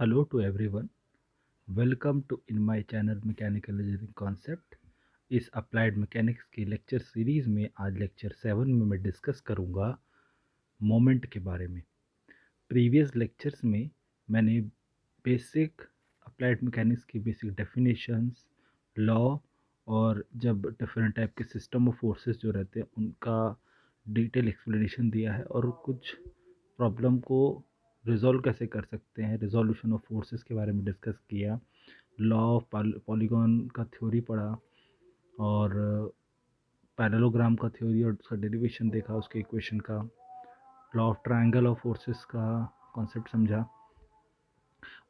Hello to everyone. Welcome to in my channel mechanical engineering concept. इस applied mechanics की lecture series में आज lecture 7 में मैं डिस्कस करूँगा मोमेंट के बारे में। प्रीवियस लेक्चर्स में मैंने बेसिक अप्लाइड मैकेनिक्स की बेसिक डेफिनेशंस, लॉ और जब डिफरेंट टाइप के सिस्टम ऑफ फोर्सेस जो रहते हैं उनका डिटेल एक्सप्लेनेशन दिया है और कुछ प्रॉब्लम को रिजॉल्व कैसे कर सकते हैं, रिजोल्यूशन ऑफ फोर्सेस के बारे में डिस्कस किया। लॉ ऑफ पॉलीगॉन का थ्योरी पढ़ा और पैरेललोग्राम का थ्योरी और उसका डेरिवेशन देखा, उसके इक्वेशन का। Law of triangle of forces का कॉन्सेप्ट समझा।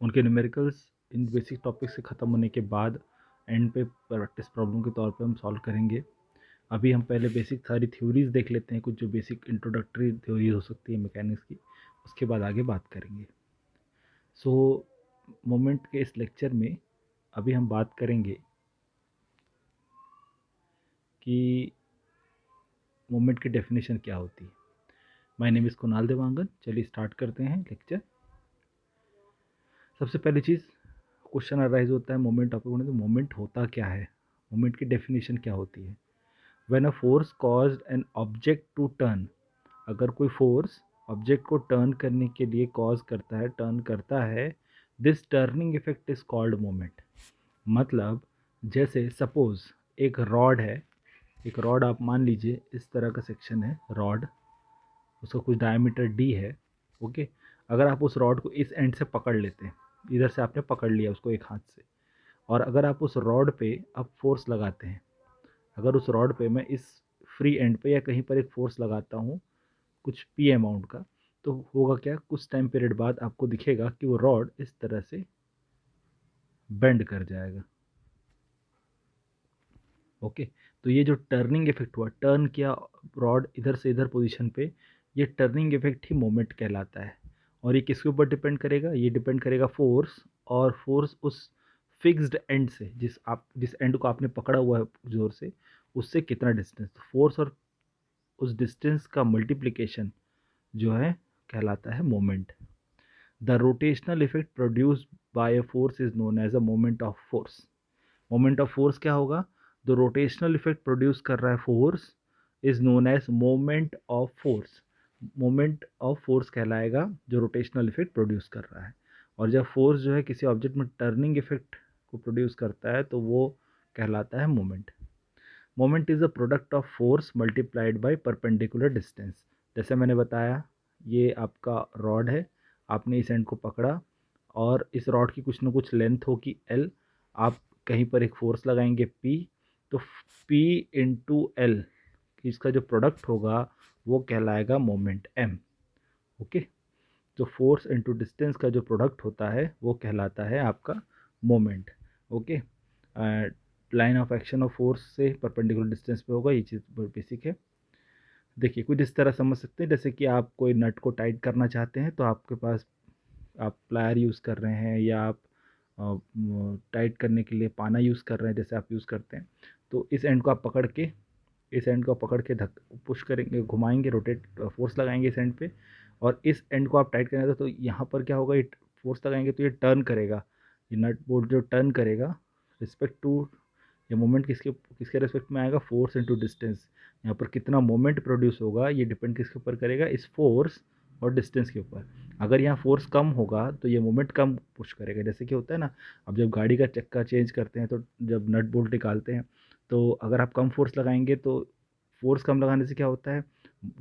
उनके न्यूमेरिकल्स इन बेसिक टॉपिक से ख़त्म होने के बाद एंड पे प्रैक्टिस प्रॉब्लम के तौर पे हम सॉल्व करेंगे। अभी हम पहले बेसिक सारी थ्योरीज देख लेते हैं, कुछ जो बेसिक इंट्रोडक्टरी थ्योरीज हो सकती है मैकेनिक्स की, उसके बाद आगे बात करेंगे। सो मोमेंट के इस लेक्चर में अभी हम बात करेंगे कि मोमेंट की डेफिनेशन क्या होती है। My name is Kunal Dewangan. चलिए स्टार्ट करते हैं लेक्चर। सबसे पहली चीज़ क्वेश्चन अराइज होता है मोमेंट टॉपिक होने, तो मोमेंट होता क्या है, मोमेंट की डेफिनेशन क्या होती है। When a force caused an object to turn, अगर कोई फोर्स ऑब्जेक्ट को टर्न करने के लिए कॉज करता है, टर्न करता है, this turning effect is called moment. मतलब जैसे सपोज एक रॉड है, एक रॉड आप मान लीजिए इस तरह का सेक्शन है रॉड, उसका कुछ डायमीटर डी है। ओके, अगर आप उस रॉड को इस एंड से पकड़ लेते हैं, इधर से आपने पकड़ लिया उसको एक हाथ से, और अगर आप उस रॉड पे अब फोर्स लगाते हैं, अगर उस रॉड पे मैं इस फ्री एंड पे या कहीं पर एक फोर्स लगाता हूँ कुछ पी अमाउंट का, तो होगा क्या, कुछ टाइम पीरियड बाद आपको दिखेगा कि वो रॉड इस तरह से बेंड कर जाएगा। ओके, तो ये जो टर्निंग इफेक्ट हुआ, टर्न किया रॉड इधर से इधर पोजीशन पे, ये टर्निंग इफेक्ट ही मोमेंट कहलाता है। और ये किसके ऊपर डिपेंड करेगा, ये डिपेंड करेगा फोर्स, और फोर्स उस फिक्स्ड एंड से, जिस एंड को आपने पकड़ा हुआ है जोर से, उससे कितना डिस्टेंस, फोर्स और उस डिस्टेंस का मल्टीप्लिकेशन जो है कहलाता है moment. The rotational effect produced by a force is known as a moment of force. Moment of force क्या होगा, जो रोटेशनल इफेक्ट प्रोड्यूस कर रहा है force is known as moment of force. Moment of force कहलाएगा जो rotational effect produce कर रहा है। और जब फोर्स जो है किसी ऑब्जेक्ट में टर्निंग इफेक्ट को प्रोड्यूस करता है तो वो कहलाता है moment. Moment is a product of force multiplied by perpendicular distance. जैसे मैंने बताया, ये आपका रॉड है, आपने इस एंड को पकड़ा और इस रॉड की कुछ ना कुछ लेंथ होगी एल, आप कहीं पर एक फोर्स लगाएंगे पी, तो पी इंटू एल इसका जो प्रोडक्ट होगा वो कहलाएगा मोमेंट एम। ओके, जो फोर्स इंटू डिस्टेंस का जो प्रोडक्ट होता है वो कहलाता है आपका moment. Okay, line of action of force से परपेंडिकुलर डिस्टेंस पे होगा, ये चीज़ बहुत बेसिक है। देखिए कुछ इस तरह समझ सकते हैं, जैसे कि आप कोई नट को टाइट करना चाहते हैं तो आपके पास, आप प्लायर यूज़ कर रहे हैं या आप टाइट करने के लिए पाना यूज़ कर रहे हैं, जैसे आप यूज़ करते हैं, तो इस एंड को आप पकड़ के, इस एंड को पकड़ के धक पुश करेंगे, घुमाएंगे, रोटेट फोर्स लगाएंगे इस एंड पे, और इस एंड को आप टाइट करेंगे तो यहाँ पर क्या होगा, ये फोर्स लगाएंगे तो ये टर्न करेगा, ये नट बोल्ट जो टर्न करेगा रिस्पेक्ट टू, ये मोमेंट किसके किसके रेस्पेक्ट में आएगा, फोर्स इनटू डिस्टेंस। यहाँ पर कितना मोमेंट प्रोड्यूस होगा ये डिपेंड किसके ऊपर करेगा, इस फोर्स और डिस्टेंस के ऊपर। अगर यहाँ फोर्स कम होगा तो ये मोमेंट कम पुश करेगा। जैसे कि होता है ना, अब जब गाड़ी का चक्का चेंज करते हैं तो जब नट बोल्ट निकालते हैं, तो अगर आप कम फोर्स लगाएंगे तो फोर्स कम लगाने से क्या होता है,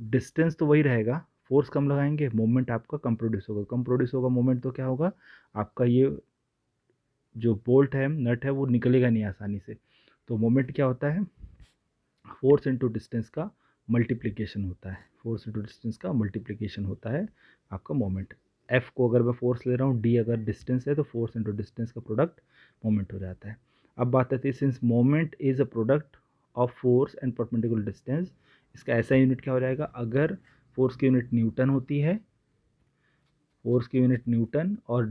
डिस्टेंस तो वही रहेगा, फोर्स कम लगाएंगे, मोमेंट आपका कम प्रोड्यूस होगा, कम प्रोड्यूस होगा मोमेंट, तो क्या होगा, आपका ये जो बोल्ट है, नट है, वो निकलेगा नहीं आसानी से। तो मोमेंट क्या होता है, फोर्स इंटू डिस्टेंस का मल्टीप्लिकेशन होता है, फोर्स इंटू डिस्टेंस का मल्टीप्लिकेशन होता है आपका मोमेंट। एफ को अगर मैं फोर्स ले रहा हूँ, डी अगर डिस्टेंस है, तो फोर्स इंटू डिस्टेंस का प्रोडक्ट मोमेंट हो जाता है। अब बात आती है, since moment is a product of force and perpendicular distance, इसका ऐसा यूनिट क्या हो जाएगा, अगर फोर्स की यूनिट न्यूटन होती है, फोर्स की यूनिट न्यूटन और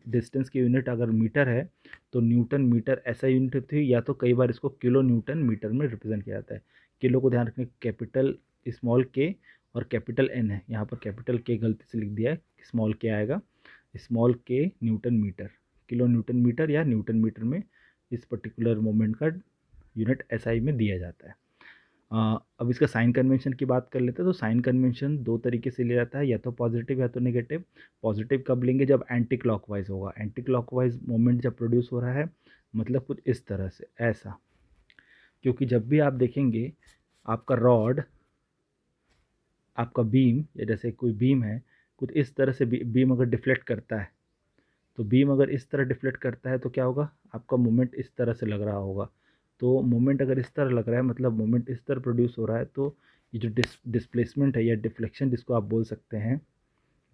डिस्टेंस की यूनिट अगर मीटर है, तो न्यूटन मीटर ऐसा यूनिट होती है, या तो कई बार इसको किलो न्यूटन मीटर में रिप्रेजेंट किया जाता है। किलो को ध्यान रखने, कैपिटल स्मॉल के और कैपिटल एन है, यहाँ पर कैपिटल के गलती से लिख दिया है, स्मॉल के आएगा। Small k newton metre, kilo newton metre या न्यूटन मीटर में इस पर्टिकुलर मोमेंट का यूनिट एसआई में दिया जाता है। अब इसका साइन कन्वेंशन की बात कर लेते हैं। तो साइन कन्वेंशन दो तरीके से लिया जाता है, या तो पॉजिटिव या तो नेगेटिव। पॉजिटिव कब लेंगे? जब एंटी क्लॉकवाइज होगा। एंटी क्लॉकवाइज मोमेंट जब प्रोड्यूस हो रहा है, मतलब कुछ इस तरह से, ऐसा। क्योंकि जब भी आप देखेंगे आपका रॉड, आपका बीम, या जैसे कोई बीम है, कुछ इस तरह से बीम अगर डिफ्लेक्ट करता है, तो बीम अगर इस तरह डिफ्लेक्ट करता है तो क्या होगा? आपका मोमेंट इस तरह से लग रहा होगा। तो मोमेंट अगर इस तरह लग रहा है, मतलब मोमेंट इस तरह प्रोड्यूस हो रहा है, तो ये जो डिस्प्लेसमेंट है या डिफ्लेक्शन जिसको आप बोल सकते हैं,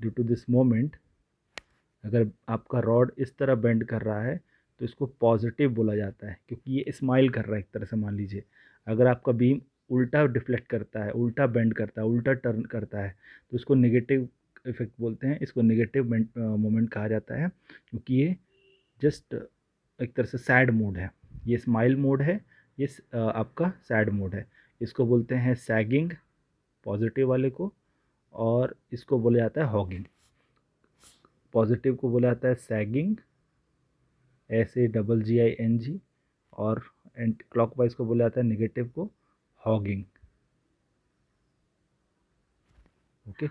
ड्यू टू दिस मोमेंट, अगर आपका रॉड इस तरह बेंड कर रहा है तो इसको पॉजिटिव बोला जाता है, क्योंकि ये स्माइल कर रहा है एक तरह से। मान लीजिए अगर आपका बीम उल्टा डिफ्लेक्ट करता है, उल्टा बेंड करता है, उल्टा टर्न करता है, तो इसको नेगेटिव इफेक्ट बोलते हैं, इसको नेगेटिव मोमेंट कहा जाता है, क्योंकि ये जस्ट एक तरह से सैड मोड है। ये स्माइल मोड है, ये आपका सैड मोड है। इसको बोलते हैं सैगिंग, पॉजिटिव वाले को, और इसको बोला जाता है हॉगिंग। पॉजिटिव को बोला जाता है सैगिंग, SAGGING, और एंटी क्लॉकवाइज को बोला जाता है नेगेटिव को हॉगिंग। ओके,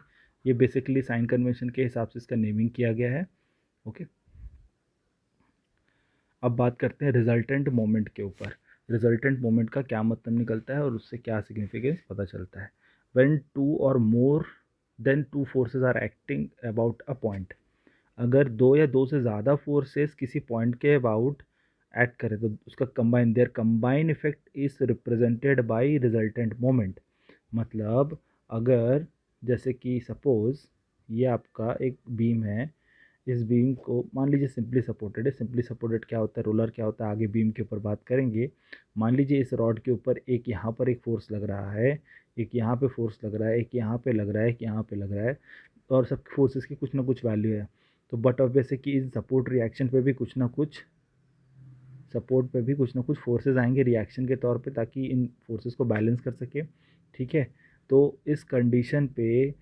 ये बेसिकली साइन कन्वेंशन के हिसाब से इसका नेमिंग किया गया है। ओके, अब बात करते हैं रिजल्टेंट मोमेंट के ऊपर। रिजल्टेंट मोमेंट का क्या मतलब निकलता है और उससे क्या सिग्निफिकेंस पता चलता है। When two or more than two forces are acting about a point, अगर दो या दो से ज़्यादा फोर्सेस किसी पॉइंट के अबाउट एक्ट करें तो उसका combine, their combine effect is represented by resultant moment. मतलब अगर, जैसे कि सपोज ये आपका एक बीम है, इस बीम को मान लीजिए सिंपली सपोर्टेड है। सिंपली सपोर्टेड क्या होता है, रोलर क्या होता है, आगे बीम के ऊपर बात करेंगे। मान लीजिए इस रॉड के ऊपर एक यहाँ पर एक फोर्स लग रहा है, एक यहाँ पे फोर्स लग रहा है, एक यहाँ पे लग रहा है, एक यहाँ पे लग रहा है, और सब फोर्सेस की कुछ ना कुछ वैल्यू है। तो बट ऑब्वियस है कि इस सपोर्ट रिएक्शन पे भी कुछ ना कुछ, सपोर्ट पे भी कुछ ना कुछ फोर्सेस आएंगे रिएक्शन के तौर पे, ताकि इन फोर्सेस को बैलेंस कर सके। ठीक है, तो इस कंडीशन पे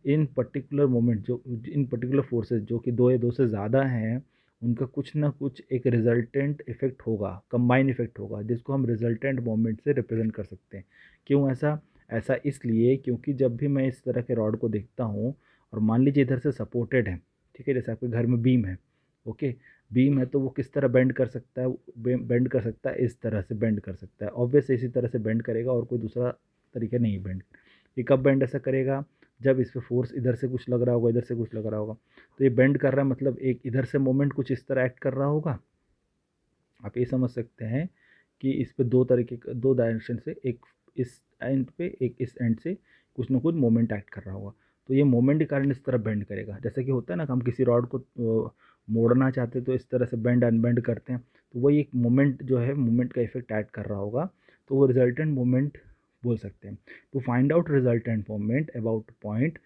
इन पर्टिकुलर मोमेंट, जो इन पर्टिकुलर फोर्सेस जो कि दो या दो से ज़्यादा हैं, उनका कुछ ना कुछ एक रिजल्टेंट इफेक्ट होगा, कंबाइन इफेक्ट होगा, जिसको हम रिजल्टेंट मोमेंट से रिप्रेजेंट कर सकते हैं। क्यों ऐसा? ऐसा इसलिए क्योंकि जब भी मैं इस तरह के रॉड को देखता हूँ, और मान लीजिए इधर से सपोर्टेड है, ठीक है, जैसे आपके घर में बीम है, ओके, बीम है, तो वो किस तरह बेंड कर सकता है? बेंड कर सकता है, इस तरह से बेंड कर सकता है, ऑब्वियस इसी तरह से बेंड करेगा, और कोई दूसरा तरीका नहीं बेंड। ये कब बेंड ऐसा करेगा? जब इस पे फोर्स इधर से कुछ लग रहा होगा, इधर से कुछ लग रहा होगा, तो ये बेंड कर रहा है, मतलब एक इधर से मोमेंट कुछ इस तरह एक्ट कर रहा होगा। आप ये समझ सकते हैं कि इस पे दो तरीके का, दो डायरेक्शन से, एक इस एंड पे, एक इस एंड से कुछ ना कुछ मोमेंट एक्ट कर रहा होगा। तो ये मोमेंट के कारण इस तरह बेंड करेगा। जैसे कि होता है ना, हम किसी रॉड को मोड़ना चाहते हैं तो इस तरह से बेंड अनबेंड करते हैं, तो वही एक मोमेंट जो है, मोमेंट का इफेक्ट ऐड कर रहा होगा, तो वो रिजल्टेंट मोमेंट बोल सकते हैं। To find out resultant moment about point,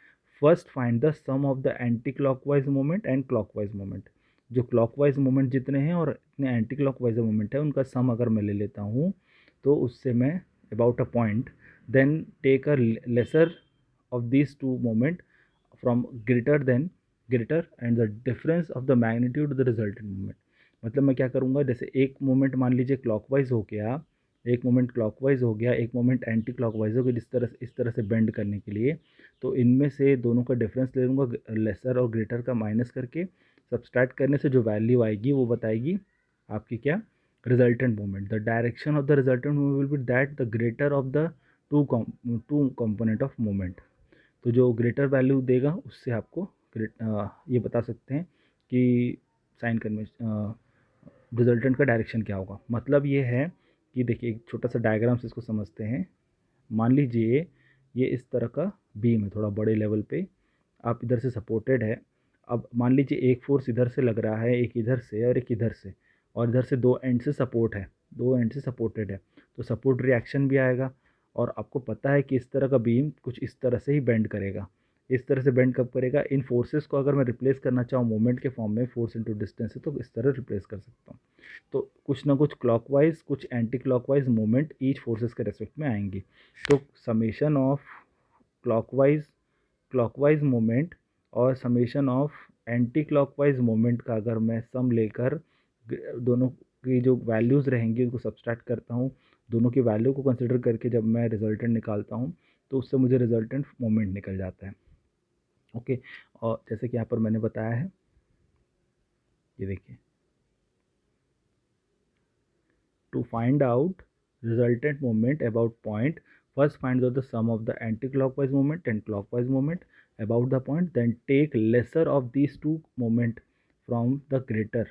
first find the sum of the anti clockwise moment and clockwise moment. जो क्लॉकवाइज मोमेंट जितने हैं और इतने एंटी क्लॉकवाइज मोमेंट है, उनका सम अगर मैं ले लेता हूँ, तो उससे मैं about a point, then take a lesser of these two moment from greater and the difference of the magnitude of the resultant moment. मतलब मैं क्या करूँगा, जैसे एक मोमेंट मान लीजिए क्लॉकवाइज हो गया, एक मोमेंट क्लॉकवाइज हो गया, एक मोमेंट एंटी क्लॉकवाइज हो गया, जिस तरह से इस तरह से बेंड करने के लिए, तो इनमें से दोनों का डिफरेंस ले लूँगा, लेसर और ग्रेटर का माइनस करके, सब्सट्रैक्ट करने से जो वैल्यू आएगी वो बताएगी आपकी क्या, resultant moment. The direction of the resultant moment will be that the greater of the two component of moment. तो जो ग्रेटर वैल्यू देगा उससे आपको ये बता सकते हैं कि साइन कन्वेंशन, रिजल्टेंट का डायरेक्शन क्या होगा। मतलब ये है कि देखिए, एक छोटा सा डायग्राम से इसको समझते हैं। मान लीजिए ये इस तरह का बीम है, थोड़ा बड़े लेवल पे, आप इधर से सपोर्टेड है। अब मान लीजिए एक फोर्स इधर से लग रहा है, एक इधर से और एक इधर से, और इधर से दो एंड से सपोर्ट है, दो एंड से सपोर्टेड है, तो सपोर्ट रिएक्शन भी आएगा। और आपको पता है कि इस तरह का बीम कुछ इस तरह से ही बेंड करेगा। इस तरह से बेंड कब करेगा? इन फोर्सेस को अगर मैं रिप्लेस करना चाहूँ मोमेंट के फॉर्म में, फोर्स इंटू डिस्टेंस है, तो इस तरह रिप्लेस कर सकता हूँ। तो कुछ ना कुछ क्लॉकवाइज, कुछ anti clockwise movement each forces के रेस्पेक्ट में आएंगी। तो summation of clockwise clockwise movement और summation of anti clockwise moment का अगर मैं सम लेकर दोनों की जो वैल्यूज़ रहेंगी उनको सब्सट्रैक्ट करता हूँ, दोनों की वैल्यू को कंसिडर करके जब मैं रिजल्टेंट निकालता हूँ तो उससे मुझे रिजल्टेंट मोमेंट निकल जाता है। ओके, और जैसे कि यहाँ पर मैंने बताया है, ये देखिए, to find out resultant moment about point, first find out the sum of the anti-clockwise moment and clockwise moment about the point, then take lesser of these two moment from the greater,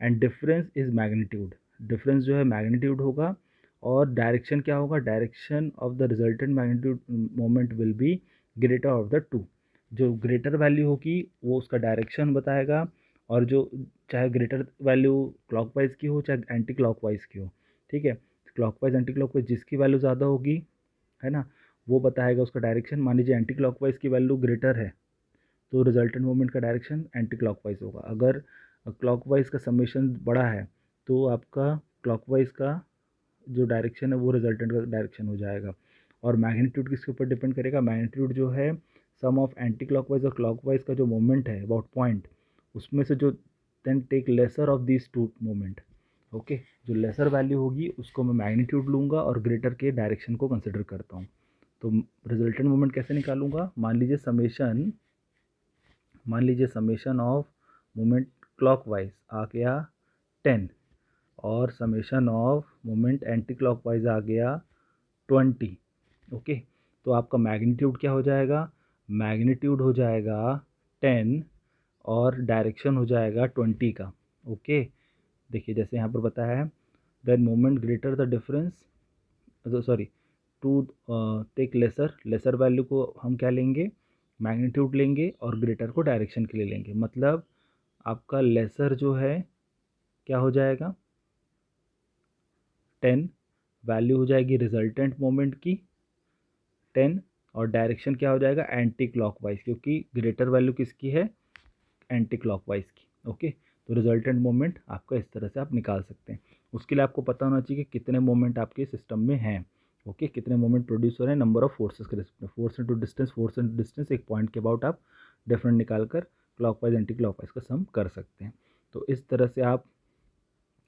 and difference is magnitude, difference जो है magnitude होगा, और direction क्या होगा, direction of the resultant magnitude moment will be greater of the two, जो greater value होगी वो उसका डायरेक्शन बताएगा, और जो चाहे ग्रेटर वैल्यू क्लॉकवाइज की हो चाहे एंटी क्लॉकवाइज की हो, ठीक है, क्लॉकवाइज एंटी क्लॉकवाइज जिसकी वैल्यू ज़्यादा होगी, है ना, वो बताएगा उसका डायरेक्शन। मान लीजिए एंटी क्लॉकवाइज की वैल्यू ग्रेटर है तो रिजल्टेंट मोमेंट का डायरेक्शन एंटी क्लॉकवाइज होगा, अगर क्लॉकवाइज का समेशन बड़ा है तो आपका क्लॉकवाइज का जो डायरेक्शन है वो रिजल्टेंट का डायरेक्शन हो जाएगा। और मैग्नीट्यूड किसके ऊपर डिपेंड करेगा, मैग्नीट्यूड जो है सम ऑफ एंटी क्लॉकवाइज और क्लॉकवाइज का जो मोमेंट है अबाउट पॉइंट, उसमें से जो then take lesser of this two moment. Okay, जो लेसर वैल्यू होगी उसको मैं मैग्नीट्यूड लूँगा और ग्रेटर के डायरेक्शन को कंसिडर करता हूँ। तो रिजल्टेंट मोमेंट कैसे निकालूंगा, मान लीजिए समेशन ऑफ मोमेंट क्लॉकवाइज आ गया 10 और summation of moment anti clockwise आ गया 20। ओके, तो आपका मैग्नीट्यूड क्या हो जाएगा, मैग्नीट्यूड हो जाएगा 10 और डायरेक्शन हो जाएगा 20 का। ओके, देखिए जैसे यहाँ पर बताया है, then moment greater the difference, sorry, to take lesser, lesser value को हम क्या लेंगे, मैग्नीट्यूड लेंगे, और ग्रेटर को डायरेक्शन के लिए लेंगे, मतलब आपका लेसर जो है क्या हो जाएगा 10, वैल्यू हो जाएगी रिजल्टेंट मोमेंट की 10, और डायरेक्शन क्या हो जाएगा एंटी क्लॉकवाइज, क्योंकि ग्रेटर वैल्यू किसकी है, एंटी क्लॉकवाइज की। ओके, तो रिजल्टेंट मोमेंट आपका इस तरह से आप निकाल सकते हैं। उसके लिए आपको पता होना चाहिए कि कितने मोमेंट आपके सिस्टम में हैं। ओके, कितने मोमेंट प्रोड्यूस हो रहे हैं नंबर ऑफ फोर्सेस के रिस्पेक्ट में, फोर्स इंटू डिस्टेंस एक पॉइंट के अबाउट आप डिफरेंट निकाल कर क्लॉकवाइज एंटी क्लॉकवाइज का सम कर सकते हैं। तो इस तरह से आप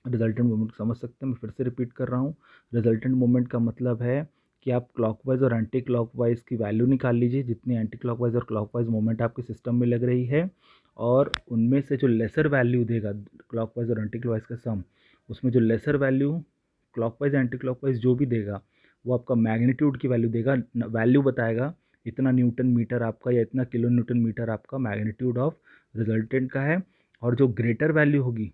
रिजल्टेंट मोमेंट समझ सकते हैं। मैं फिर से रिपीट कर रहा हूँ, रिजल्टेंट मोमेंट का मतलब है कि आप क्लॉकवाइज और एंटी क्लॉकवाइज की वैल्यू निकाल लीजिए, जितनी एंटी क्लॉकवाइज और क्लॉकवाइज मोमेंट आपके सिस्टम में लग रही है, और उनमें से जो लेसर वैल्यू देगा क्लॉकवाइज और एंटी क्लॉकवाइज का सम, उसमें जो lesser value clockwise anti clockwise जो भी देगा वो आपका मैग्नीट्यूड की वैल्यू देगा, वैल्यू बताएगा इतना न्यूटन मीटर आपका या इतना किलो न्यूटन मीटर आपका मैग्नीट्यूड ऑफ रिजल्टेंट का है। और जो ग्रेटर वैल्यू होगी,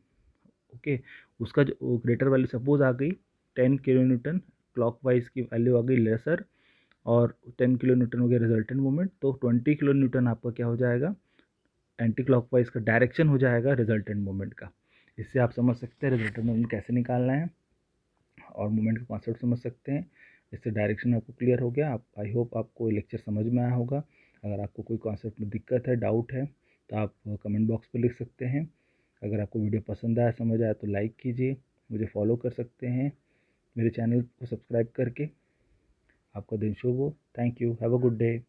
ओके, उसका जो ग्रेटर वैल्यू सपोज आ गई 10 किलो न्यूटन, क्लॉकवाइज की वैल्यू आ गई लेसर, और 10 किलो न्यूटन हो गया रिजल्टेंट मोमेंट, तो 20 किलो न्यूटन आपका क्या हो जाएगा, एंटी क्लॉकवाइज का डायरेक्शन हो जाएगा रिजल्टेंट मोमेंट का। इससे आप समझ सकते हैं रिजल्टेंट मोमेंट कैसे निकालना है, और मोमेंट का कॉन्सेप्ट समझ सकते हैं। इससे डायरेक्शन आपको क्लियर हो गया। आप, आई होप आपको ये लेक्चर समझ में आया होगा। अगर आपको कोई कॉन्सेप्ट में दिक्कत है, डाउट है, तो आप कमेंट बॉक्स पर लिख सकते हैं। अगर आपको वीडियो पसंद आया, समझ आया, तो लाइक कीजिए, मुझे फॉलो कर सकते हैं मेरे चैनल को सब्सक्राइब करके। आपका दिन शुभ हो। Thank you, have a good day.